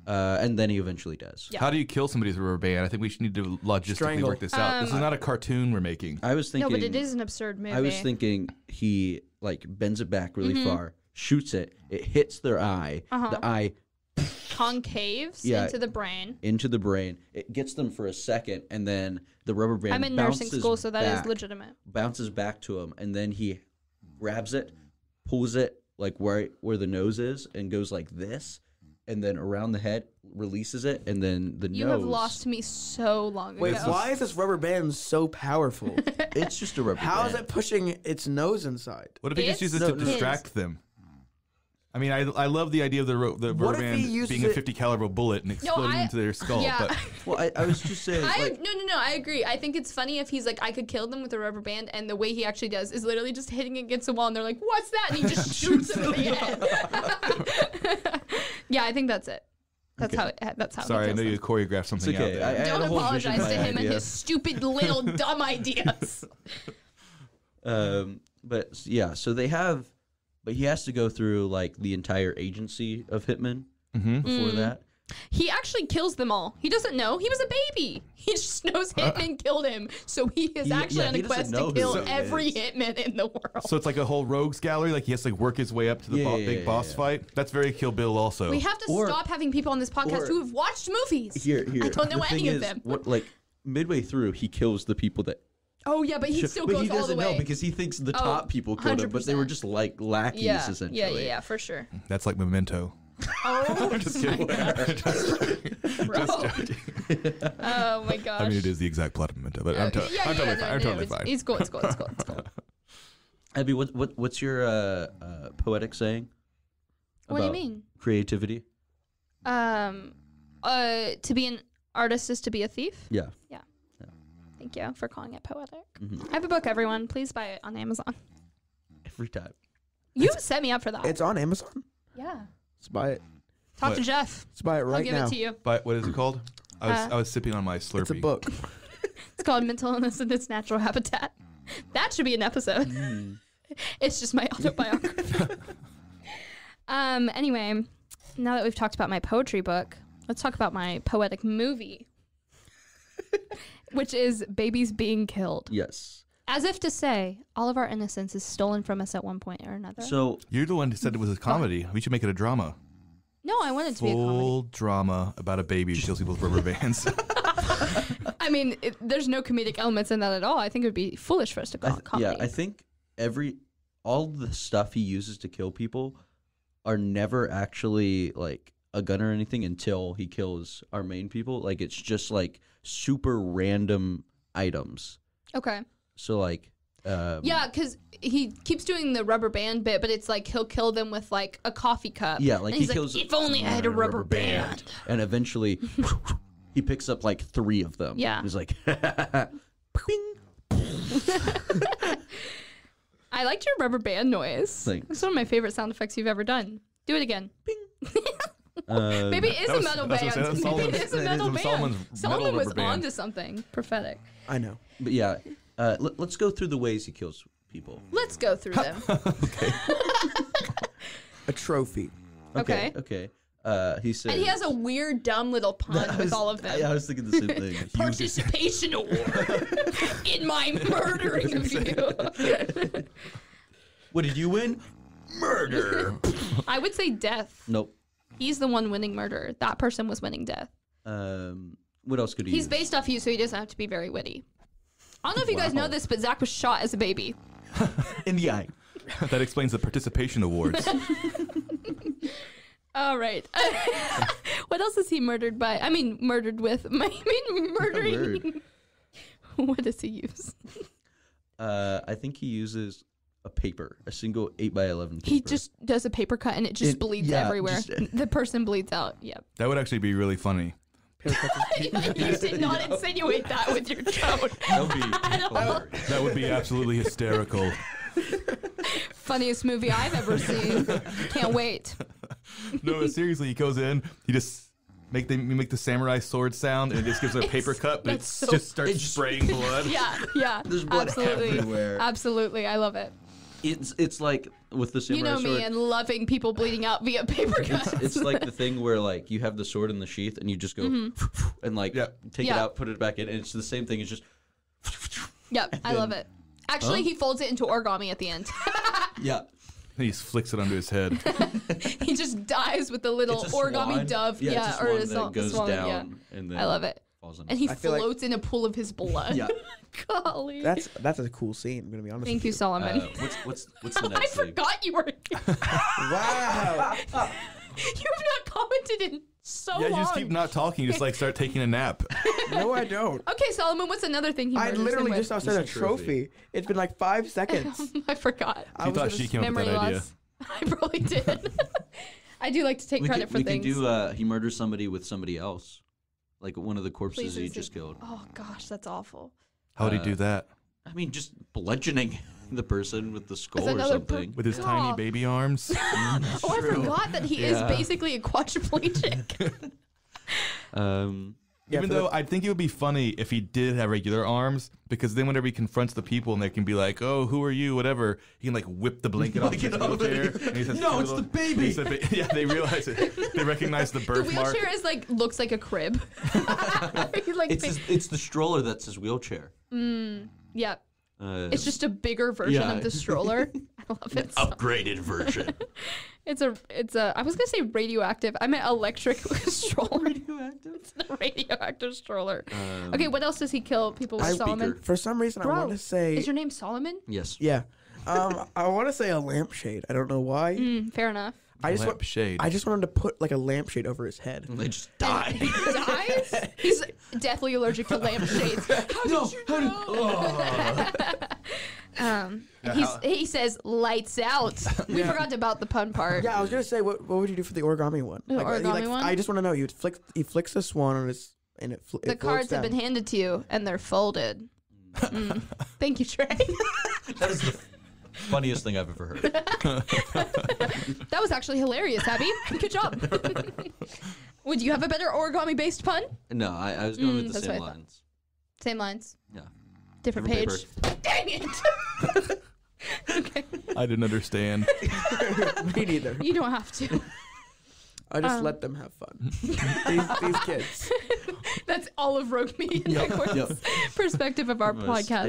And then he eventually does. Yeah. How do you kill somebody with a rubber band? I think we should need to logistically Strangle. work this out. This is not a cartoon we're making. I was thinking. No, but it is an absurd movie. I was thinking he like bends it back really far, shoots it, it hits their eye, the eye concaves into the brain. It gets them for a second, and then the rubber band I'm in nursing bounces school, so that is back, legitimate. bounces back to him, and then he grabs it, pulls it like where the nose is, and goes like this, and then around the head, releases it, and then the nose. You have lost me so long ago. Wait, why is this rubber band so powerful? It's just a rubber band. How is it pushing its nose inside? What if he just uses it to distract them? I mean, I love the idea of the rubber band being a 50 caliber bullet and exploding into their skull. Yeah. But Well, I was just saying. No, I agree. I think it's funny if he's like, I could kill them with a rubber band, and the way he actually does is literally just hitting it against the wall, and they're like, what's that? And he just shoots him in the head. Yeah, I think that's it. That's how. Sorry, I know you choreographed something out there. I had Don't a whole vision apologize to in my him and idea. his stupid little dumb ideas. But yeah, so they have, but he has to go through like the entire agency of hitmen before that. He actually kills them all. He doesn't know. He was a baby. He just knows Hitman killed him. So he is actually on a quest to kill every Hitman in the world. So it's like a whole rogues gallery. Like he has to work his way up to the big boss fight. That's very Kill Bill also. We have to stop having people on this podcast who have watched movies. Here. I don't know The any thing of is, them. like midway through, he kills the people that. Oh yeah, but he still goes he all the doesn't way. know because he thinks the top people killed him, but they were just like lackeys essentially. Yeah, for sure. That's like Memento. Oh, I'm just kidding. bro. Oh my gosh. I mean, it is the exact plot of Memento, but I'm totally fine. It's cool. Abby, what's your poetic saying? What do you about mean? Creativity. To be an artist is to be a thief. Yeah. Thank you for calling it poetic. I have a book, everyone. Please buy it on Amazon. Every time. You set me up for that. It's on Amazon. Yeah. Let's buy it. Talk to Jeff. Let's buy it right I'll give now. it to you. But what is it called? I was sipping on my Slurpee. It's a book. It's called Mental Illness in Its Natural Habitat. That should be an episode. It's just my autobiography. Anyway, now that we've talked about my poetry book, let's talk about my poetic movie, which is Babies Being Killed. Yes. As if to say, all of our innocence is stolen from us at one point or another. So You're the one who said it was a comedy. We should make it a drama. No, I want it to be a Full comedy. drama about a baby who kills people with rubber bands. I mean, there's no comedic elements in that at all. I think it would be foolish for us to call it comedy. yeah, I think all the stuff he uses to kill people are never actually like a gun or anything until he kills our main people. Like it's just like super random items. Okay. So like Yeah, because he keeps doing the rubber band bit, but it's like he'll kill them with like a coffee cup. yeah, like and he's he kills if only I had a rubber band. and eventually he picks up like 3 of them. Yeah. He's like Bing. I liked your rubber band noise. Thanks. It's one of my favorite sound effects you've ever done. Do it again. Maybe it is a metal band. Maybe it is a metal band. Solomon was onto something prophetic. I know. But yeah, let's go through the ways he kills people. Let's go through them. A trophy. Okay. He says, And he has a weird, dumb little pun with all of them. I was thinking the same thing. Participation award in my murdering of you. What did you win? Murder. I would say death. Nope. He's the one winning murder. That person was winning death. What else could he He's use? based off you, so he doesn't have to be very witty. I don't know if you guys know this, but Zach was shot as a baby. In the eye. That explains the participation awards. All right. What else is he murdered by? I mean, murdered with. I mean, murdering. What does he use? I think he uses a single 8x11 paper. He just does a paper cut and it just bleeds everywhere. The person bleeds out. Yep. That would actually be really funny. You did not insinuate that with your tone. That would be absolutely hysterical. Funniest movie I've ever seen. Can't wait. No, seriously, he goes in, he just make the samurai sword sound, and it just gives a paper cut, but just starts spraying blood. Yeah. There's blood everywhere. Absolutely, I love it. It's like with the samurai sword. You know me and loving people bleeding out via paper cuts. It's like the thing where like you have the sword in the sheath and you just go and like take it out, put it back in, and it's the same thing. It's just. Yep, I love it. Actually, he folds it into origami at the end. Yeah. He just flicks it onto his head. He just dies with the little origami swan. dove. Yeah, it's a or swan that goes swan, down. And then I love it. Falls in. And he I feel like- floats in a pool of his blood. Yeah. Golly. That's a cool scene. I'm gonna be honest. Thank you, Solomon. What's the I next thing? forgot you were. Wow. You have not commented in so long. Yeah, you just keep not talking. You just like start taking a nap. No, I don't. Okay, Solomon, what's another thing he I murders literally him just with? said a It's a trophy. trophy. It's been like 5 seconds. I forgot. She thought she came up with Memory that idea. loss. I probably did. I do like to take credit for we things. can do he murders somebody with somebody else. Like one of the corpses he Please, just killed. Oh gosh, that's awful. How would he do that? I mean, just bludgeoning the person with the skull or another something. With his tiny baby arms? Oh, I forgot that he is basically a quadriplegic. Even though I think it would be funny if he did have regular arms, because then whenever he confronts the people and they can be like, "Oh, who are you?" Whatever, he can like whip the blanket off his wheelchair. And he says, No, it's the baby. Yeah, they realize it. They recognize the The birthmark. wheelchair is looks like a crib. It's the stroller that's his wheelchair. Yeah. It's just a bigger version of the stroller. I love it. Upgraded version. It's a I was gonna say radioactive. I meant electric stroller. Radioactive? It's the radioactive stroller. Okay, what else does he kill people with, Speaker. Solomon? For some reason, I want to say. Is your name Solomon? Yes. Yeah. I want to say a lampshade. I don't know why. Fair enough. I just Lampshade. I just want him to put like a lampshade over his head. And they just die. He dies? He's deathly allergic to lampshades. He says lights out. We forgot about the pun part. Yeah, I was gonna say, what would you do for the origami one? The origami one? I just want to know. He flicks the swan on his, and it. The cards have been handed to you, and they're folded. Thank you, Trey. That is the funniest thing I've ever heard. That was actually hilarious, Abbie. Good job. Would you have a better origami-based pun? No, I was going with the that's same what I thought. lines. Same lines. Yeah. Different page. Dang it. Okay. I didn't understand. Me neither. You don't have to. I just let them have fun. these kids. That's all of Rogue Media Network's perspective of our podcast.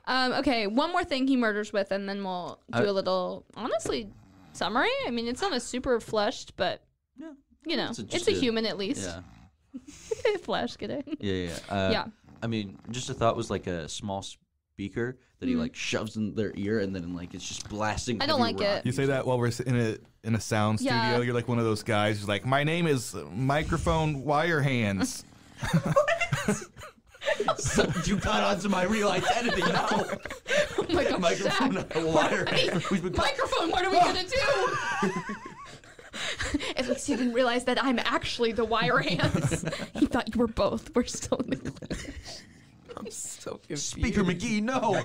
Yeah. Okay, one more thing he murders with, and then we'll do a little, honestly, summary. I mean, it's not a super fleshed, but, you know, it's a human at least. Yeah. Flesh, get it? Yeah. Yeah. I mean, just a thought was like a small speaker that he like shoves in their ear, and then like it's just blasting. I don't heavy like rock. it. You say that while we're in a sound studio. Yeah. You're like one of those guys who's like, "My name is Microphone Wire Hands." So you got onto my real identity now. Oh my gosh, Microphone Zach. wire. Microphone, what are we going to do? At least he didn't realize that I'm actually the wire hands. He thought you were both. We're still in the clear. I'm so confused. Speaker McGee, no.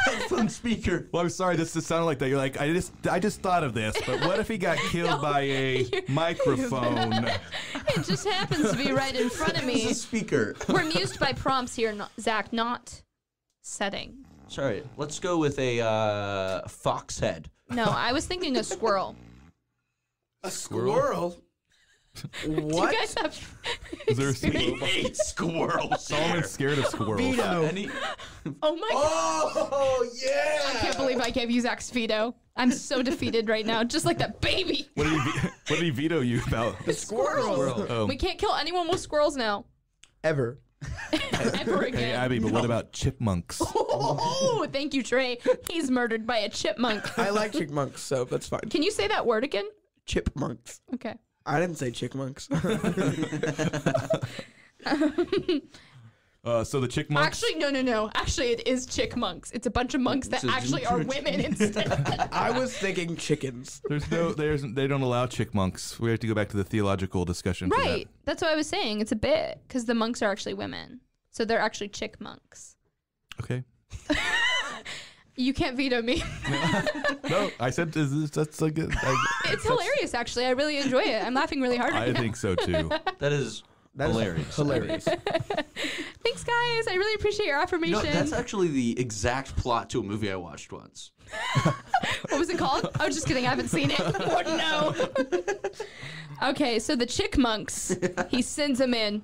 Headphone speaker. Well, I'm sorry, this just sounded like that. You're like, I just thought of this, but what if he got killed by a microphone? It just happens to be right in front of It's a me. speaker. We're amused by prompts here, Zach, not setting. Sorry, let's go with a fox head. No, I was thinking a squirrel. A squirrel? Do you What? guys have Is there a experience? Hate squirrels. Solomon's scared of squirrels. Veto. Oh my god. Oh yeah! I can't believe I gave you Zach's veto. I'm so defeated right now, just like that baby. What did he veto you about? The squirrel. Oh. We can't kill anyone with squirrels now. Ever. Ever again. Hey, Abbie, but what about chipmunks? Oh, thank you, Trey. He's murdered by a chipmunk. I like chickmonks, so that's fine. Can you say that word again? Chipmunks. Okay. I didn't say chickmonks. So the Chickmonks. Actually, no. Actually, it is Chickmonks. It's a bunch of monks that actually are women instead. I was thinking chickens. They don't allow Chickmonks. We have to go back to the theological discussion. for Right. That's what I was saying. It's a bit because the monks are actually women, so they're actually Chickmonks. that. Okay. You can't veto me. No, I said that's a good. It's hilarious, actually. I really enjoy it. I'm laughing really hard right I now. think so too. That is hilarious. Hilarious. Thanks, guys. I really appreciate your You affirmation. know, that's actually the exact plot to a movie I watched once. What was it called? I was just kidding. I haven't seen it. Wouldn't know. Okay, so the Chickmonks, he sends them in.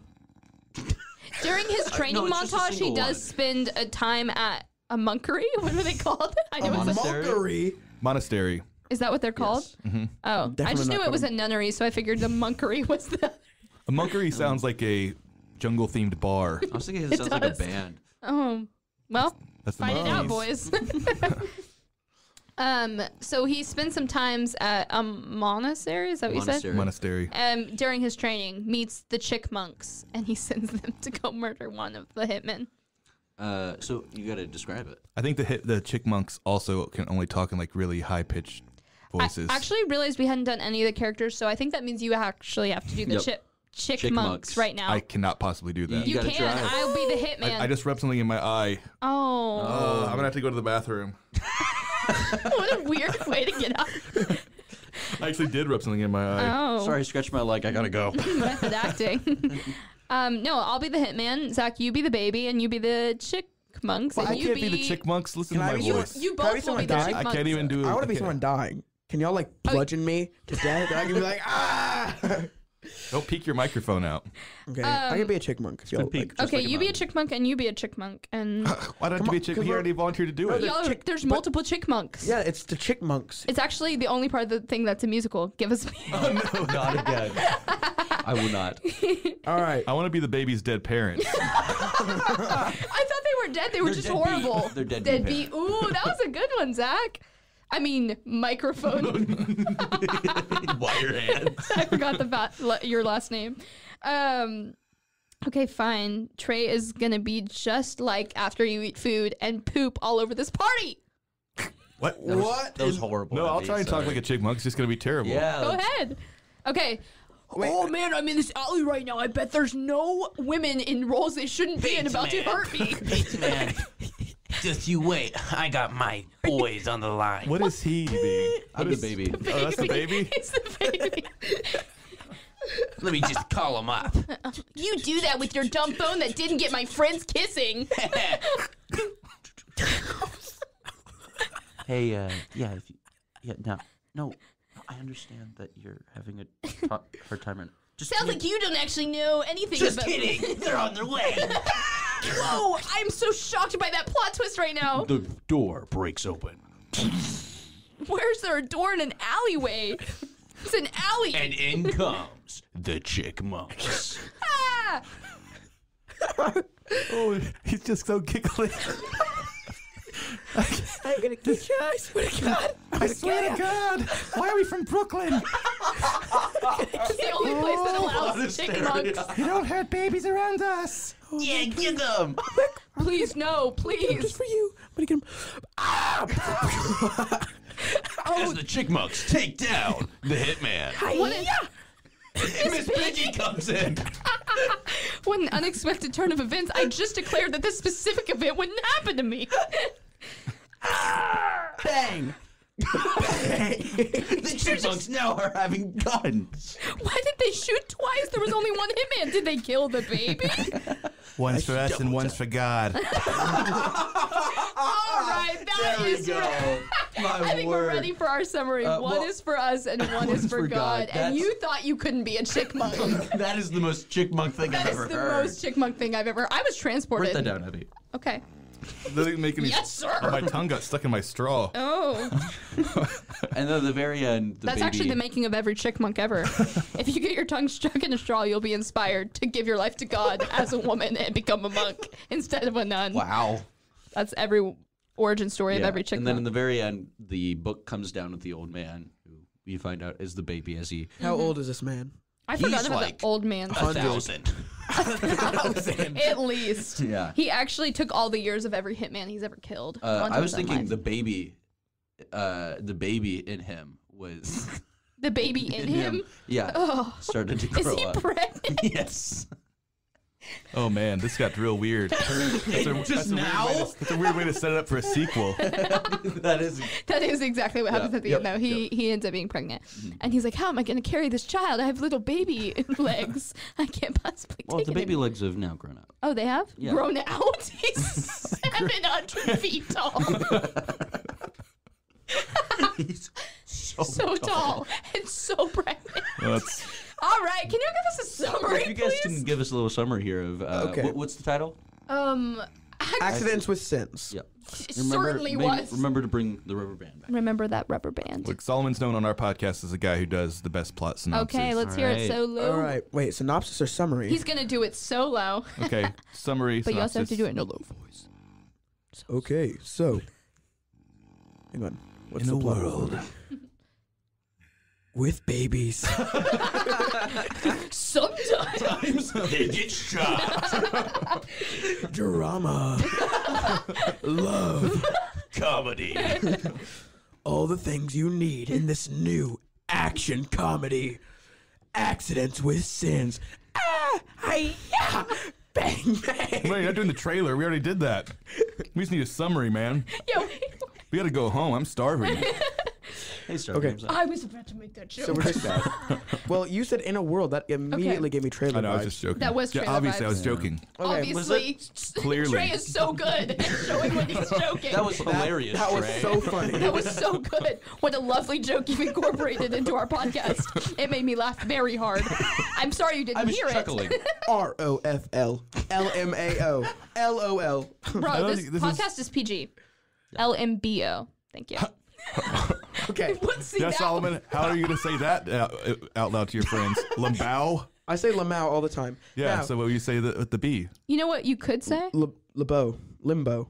During his training it's just a montage, he single does one. spend a time at a monkery. What are they called? I know it's a, Monastery? Monastery. is that what they're called? Mm-hmm. Oh, I Definitely just not knew it was a called- nunnery, so I figured the monkery was the. A monkery sounds like a jungle-themed bar. I was thinking it sounds like a does. band. Oh, well, That's the find it out, monkeys. boys. So he spent some times at a monastery. Is that what you said? Monastery. Monastery. During his training, meets the Chickmonks, and he sends them to go murder one of the hitmen. So you got to describe it. I think the Chickmonks also can only talk in like really high-pitched voices. I actually realized we hadn't done any of the characters, so I think that means you actually have to do the Yep. Chickmonks right now. I cannot possibly do that. you gotta can. try. I'll be the hitman. I just rubbed something in my eye. Oh, I'm gonna have to go to the bathroom. what a weird way to get out. I actually did rub something in my eye. Oh, Sorry, scratch my leg. I gotta go. method acting. No, I'll be the hitman. Zach, you be the baby, and you be the Chickmonks. I and you can't be the Chickmonks. Listen to Can I my be- voice. You Can I be both will be someone the dying? Chickmonks. I can't even do it. I want to be okay. someone dying. Can y'all like bludgeon me to death? And I can be like, ah. Don't peek your microphone out. Okay, I can be a chickmonk. If y'all peek. like. Okay, you be a Chickmonk, and you be a Chickmonk, and Why don't you be a chick? Come He on, already volunteered to do it. y'all, there's multiple Chickmonks. Yeah, it's the chickmonks. It's actually the only part of the thing that's a musical. Give us. Not again. I will not. All right. I want to be the baby's dead parents. I thought they were dead. They were They're just deadbeat. horrible. They're deadbeat Deadbeat. Ooh, that was a good one, Zach. I mean, microphone. Wire hands. I forgot your last name. Okay, fine. Trey is gonna be just like after you eat food and poop all over this party. What? What? That was horrible. No, I'll Abby, try and talk sorry. like a chickmunk. It's just gonna be terrible. Yeah. Go ahead. Okay. Oh man, I'm in this alley right now. I bet there's no women in roles they shouldn't be in about to hurt me. Man, just you wait. I got my boys on the line. What is he being? I'm the baby. Oh, that's the baby? It's the baby. Let me just call them up. You do that with your dumb phone that didn't get my friends kissing. Hey, yeah, if you, no, I understand that you're having a hard time. Just Sounds like you don't actually know anything Just about kidding. They're on their way. Whoa, I'm so shocked by that plot twist right now. the door breaks open. Where's there a door in an alleyway? It's an alley. And in comes the Chickmonks. Ah! Oh, he's just so giggly. I'm gonna kick you. I swear to God. I swear to God. Why are we from Brooklyn? It's the only place that allows Chickmonks. You don't hurt babies around us. Yeah, get them. Please, no, please. Just for you. I'm gonna get him. As the Chickmonks take down the hitman. What is, Miss Piggy comes in. what an unexpected turn of events. I just declared that this specific event wouldn't happen to me. Bang. The Chickmonks now are having guns. Why did they shoot twice? There was only one hitman. Did they kill the baby? One's for us and one's for God. All right, that is right. I think we're ready for our summary. One well, is for us and one is for God. And That's- you thought you couldn't be a chickmunk. That is the most chickmunk thing That I've is ever the heard. most chickmunk thing I've ever. I was transported. Write that down, Abby. Okay. Doesn't make any. Yes, sir. Oh, my tongue got stuck in my straw. Oh, And then at the very end, the that's baby. actually the making of every chickmunk ever. If you get your tongue stuck in a straw, you'll be inspired to give your life to God as a woman and become a monk instead of a nun. Wow. That's every origin story of every chickmunk. And then in the very end, the book comes down with the old man, who we find out is the baby as he. How old is this man? I forgot he's about like the old man. 1,000. 1,000. At least. Yeah. He actually took all the years of every hitman he's ever killed. I was thinking the baby in him was the baby in him. Yeah. Oh. Started to grow Is he up. pregnant? Yes. Oh man, this got real weird. That's a weird way to set it up for a sequel. That is exactly what happens at the end, though. He ends up being pregnant. And he's like, how am I going to carry this child? I have little baby legs. I can't possibly take it. Well, the baby legs have now grown out. Oh, they have? Yeah. Grown out? He's 700 feet tall. He's so tall and so pregnant. All right, can you give us a summary, If you guys please? can give us a little summary here of Okay. what's the title? Accidents with Sins. Yep. Certainly was. Remember to bring the rubber band back. Remember that rubber band. Look, Solomon's known on our podcast as a guy who does the best plot synopsis. Okay, let's hear it solo. All right. Wait, synopsis or summary? He's going to do it solo. Okay, summary. But you also have to synopsis. do it in a low voice. Okay, so. Hang on. What's the world with babies? Sometimes. They get shot. Drama. Love. Comedy. All the things you need in this new action comedy. Accidents with Sins. Hi-ya! Bang, bang. Wait, you're not doing the trailer. We already did that. We just need a summary, man. Yo, We gotta go home. I'm starving. Hey, Star Okay. Games. I was about to make that joke. So we're just well, you said in a world that immediately gave me trailer I know, I was vibes. just joking. That was Yeah, trailer obviously, I vibes. was joking. Obviously, Clearly. Trey is so good at showing when he's joking. That was hilarious. That was Trey. so funny. That was so good. What a lovely joke you've incorporated into our podcast. It made me laugh very hard. I'm sorry you I didn't was hear chuckling. it. ROFL LMAO LOL. Bro, this this is- podcast is PG. LMBO. Thank you. Okay. What's Yeah, Solomon, how are you gonna say that out loud to your friends? Lambao? I say Lamau all the time. Yeah, Now, so what would you say with the B? You know what you could say? Lebo. Limbo.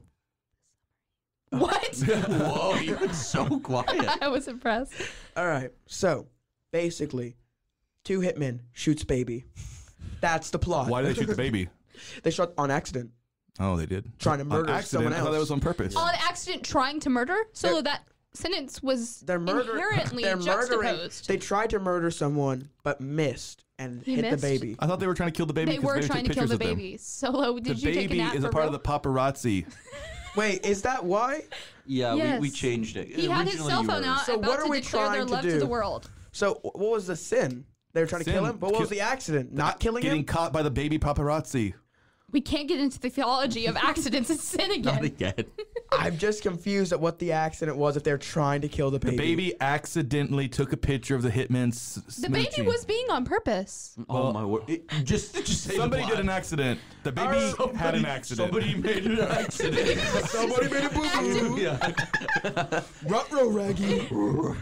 What? Whoa, you were so quiet. I was impressed. All right. So, basically, 2 hitmen shoots baby. That's the plot. Why did they shoot the baby? They shot on accident. Oh, they did. Trying to On murder accident. someone I thought that else. was on purpose. On accident trying to murder? So that sentence was inherently They're murdering. juxtaposed. They tried to murder someone, but missed and He hit missed? the baby. I thought they were trying to kill the baby They because were they trying took to kill pictures the of them. baby. Solo, did The you take a baby nap is a for part real? of the paparazzi. Wait, is that why? Yeah, Yes. we changed it. He had his Originally, cell you phone were- out, So about what are to we declare their trying to love to do? the world. So, what was the sin? They were trying to kill Sin. him, but what was the accident? Not killing Getting him. caught by the baby paparazzi. We can't get into the theology of accidents and sin Not again. again. I'm just confused at what the accident was. If they're trying to kill the baby. The baby accidentally took a picture of the hitman's The baby was being on purpose. Oh my word! Just say Somebody the did plot. an accident. The baby had an accident. Somebody made an accident. Somebody made a boo-boo. Yeah. Ruh-roh, Raggy. All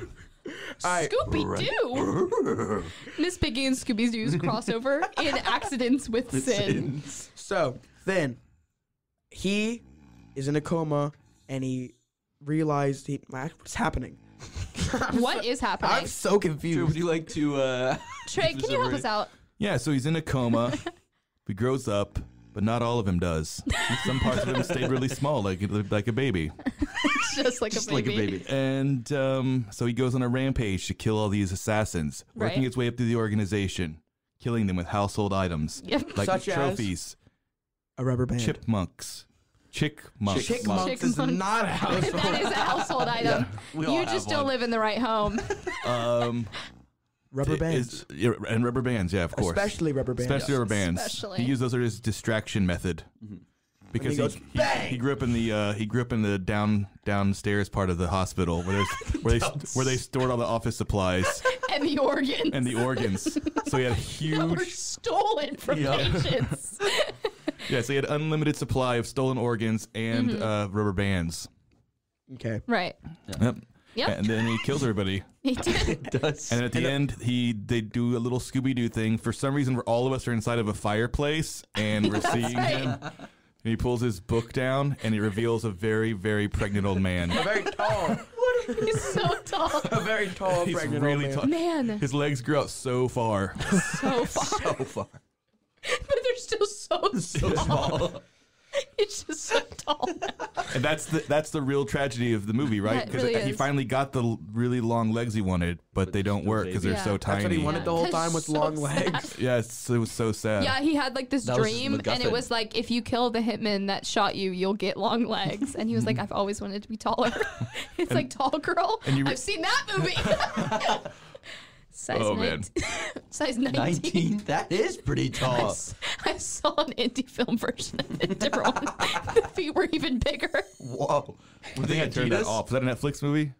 right. Scooby Doo. Miss Piggy and Scooby Doo's crossover in accidents with sin. So then, he is in a coma, and he realized what's happening. What is happening? I'm so Drew, confused. would you like to? Trey, can you help us out? Yeah, so he's in a coma. He grows up, but not all of him does. Some parts of him stayed really small, like a baby. Just like Just a like a baby. baby. And so he goes on a rampage to kill all these assassins, working Right. his way up through the organization, killing them with household items Yep. like Such as? trophies, A rubber band. Chickmonks. Chickmonks. Chickmonks is Chickmonks. not a household. That is a household item. We all You have just don't one. live in the right home. Rubber bands. And rubber bands, yeah, of course. Especially rubber bands. Especially rubber bands. Especially. He used those as his distraction method. Because he goes, bang! he grew up in the downstairs part of the hospital where they stored all the office supplies And the organs. and the organs. So he had that were huge stolen from patients. so he had unlimited supply of stolen organs and rubber bands. Okay. Right. Yep. Yep. And then he kills everybody. He did. Does. And at the end, they do a little Scooby Doo thing. For some reason, where all of us are inside of a fireplace and we're seeing right. him. And he pulls his book down and he reveals a very, very pregnant old man. A very tall. He's so tall. A very tall He's pregnant really old man. tall. Man. His legs grew out so far. So far. So far. But they're still so small. He's just so tall. And that's the real tragedy of the movie, right? Yeah, it Because really he is. finally got the really long legs he wanted, but they don't work because they're Yeah. so That's tiny. That's what he wanted the whole That's time with so long sad. legs. Yeah, it was so sad. Yeah, he had like this That was his dream, and it MacGuffin. was like, if you kill the hitman that shot you, you'll get long legs. And he was like, I've always wanted to be taller. It's like Tall Girl. and you re- I've seen that movie. Size Oh, man. Size 19. 19? That is pretty tall. I saw an indie film version of it, different one. The feet were even bigger. Whoa. I think I turned that off. Is that a Netflix movie?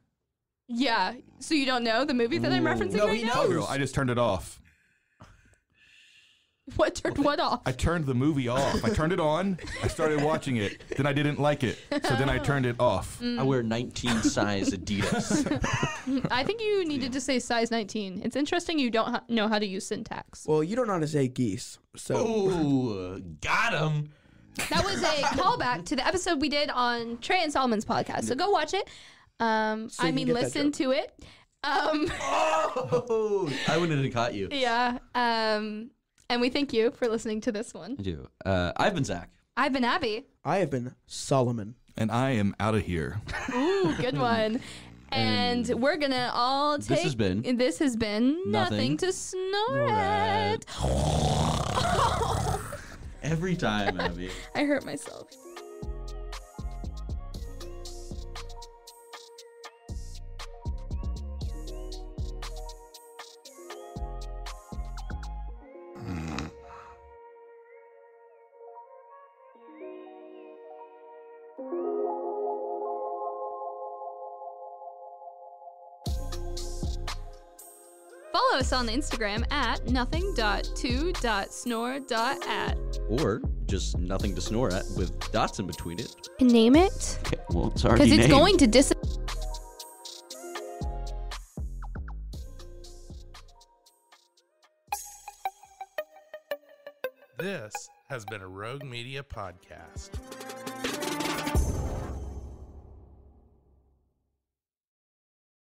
Yeah. So you don't know the movie that I'm referencing No, right he now? knows. Girl, I just turned it off. What turned what off? I turned the movie off. I turned it on. I started watching it. Then I didn't like it. So then I turned it off. I wear 19 size Adidas. I think you needed to say size 19. It's interesting you don't know how to use syntax. Well, you don't know how to say geese, so Ooh, got him. That was a callback to the episode we did on Trey and Solomon's podcast. So go watch it. you I mean, get that listen joke. to it. Oh, I wouldn't have caught you. Yeah. And we thank you for listening to this one. I do. I've been Zach. I've been Abbie. I have been Solomon. And I am out of here. Ooh, good one. And we're gonna all take. This has been nothing to snore at. Every time, Abby. I hurt myself. Follow us on Instagram at nothing.to.snore.at. Or just nothing to snore at with dots in between it. Name it, Okay, well, it's already because it's named. going to This has been a Rogue Media podcast.